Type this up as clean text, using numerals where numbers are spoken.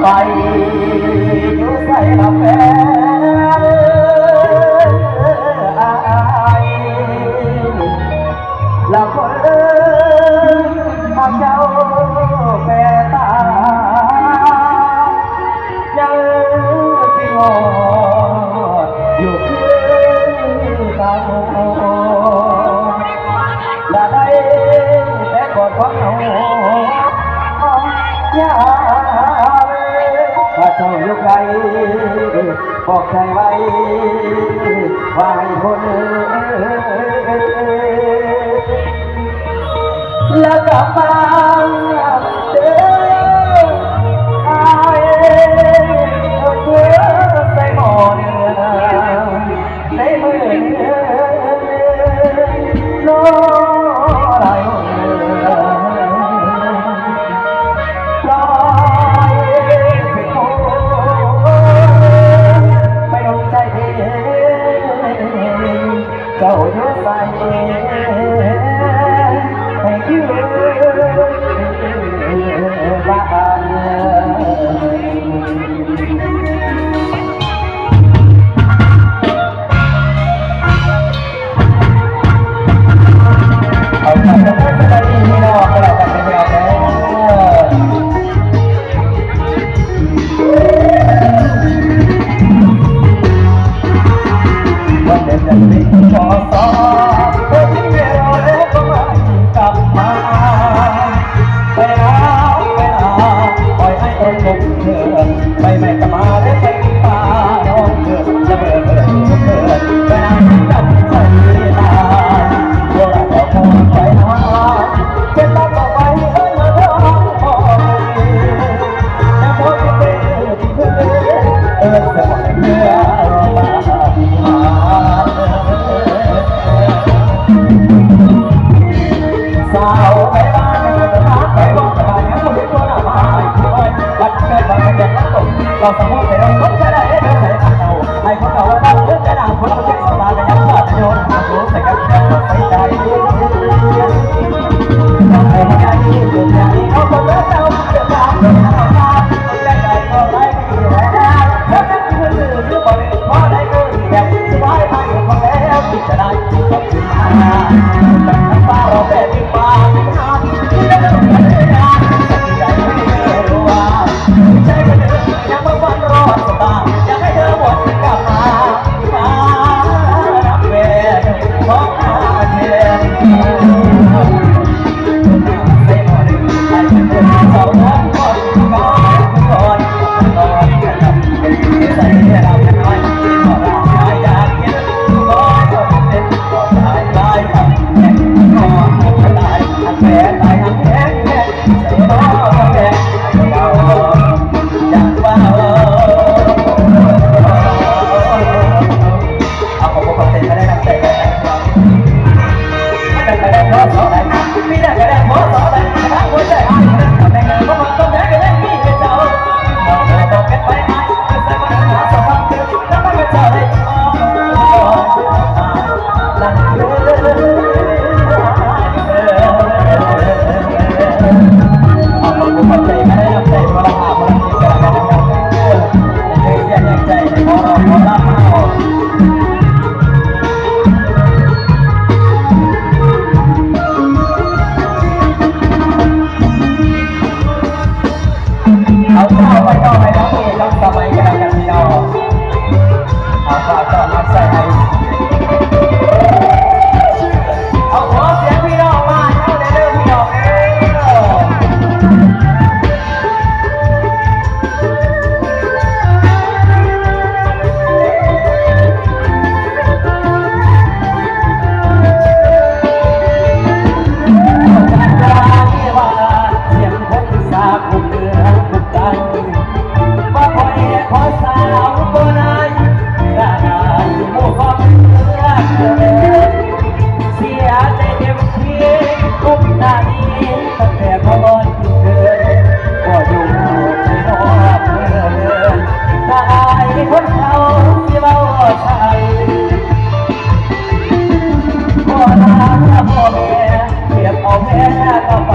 ไปอยู่ใส่ละแฟละคนมาเจ้าแม่ตายังที่งออยู่คือตาโมละได้แต่กอดของเราอย่าถ้าเจ้าอยู่ไกลบอกใจไว้ว่าให้คนแล้วกลับมาเด้ออายเพื่อใส่หม้อเนื้อในมือโน้ไรเจ้าอยู่ใส่ให้ยืนบ้านเอาใจกันได้สบายดีนี่เนาะไปแล้วกันไปแล้ววันเด็กเด็กเด็กพอสอบคนที่เราเล็กก็ไม่กลับมาไปแล้วปล่อยให้ต้นลมเธอไปไม่กลับมาได้ไปป่าน้องเธอจะเบื่อเธอไปนั่งจับใจตาโบราณบอกคงไปหาเจ็บแล้วก็ไปร้องพอจะพบที่ที่เธอจะบอกเมื่อสาวไปบ้านไปบ้านไปบ้านไปบ้านยังไม่รู้ว่ามาที่อ้อยวัดเกิดวันเกิดวันตกเราสมมติเราคนจะได้เดินสายทางเราให้คนเราเราเดินจะด่าคนเราเช็คสตาร์ไปยังว่าโยนมารู้สึกกันใส่ใจเราให้มาได้ดีสุดอย่างนี้เขาคนเลิกเราเดือดร้อนเดือดร้อนคนใจใจก็ไร้ไม่มีแล้วแล้วนั่นคือคือบริพอได้ก็แบบสบายไปคนแล้วที่จะได้ขอบคุณมาแต่น้ำตาเราแต่ที่ฟ้าที่หาที่ได้รู้กันเลยนะใจไม่รู้ว่าใจมันยังไม่วันรอสตาอยากให้เธอหมดกลับมารับเวรของอาเทียน ก็ไป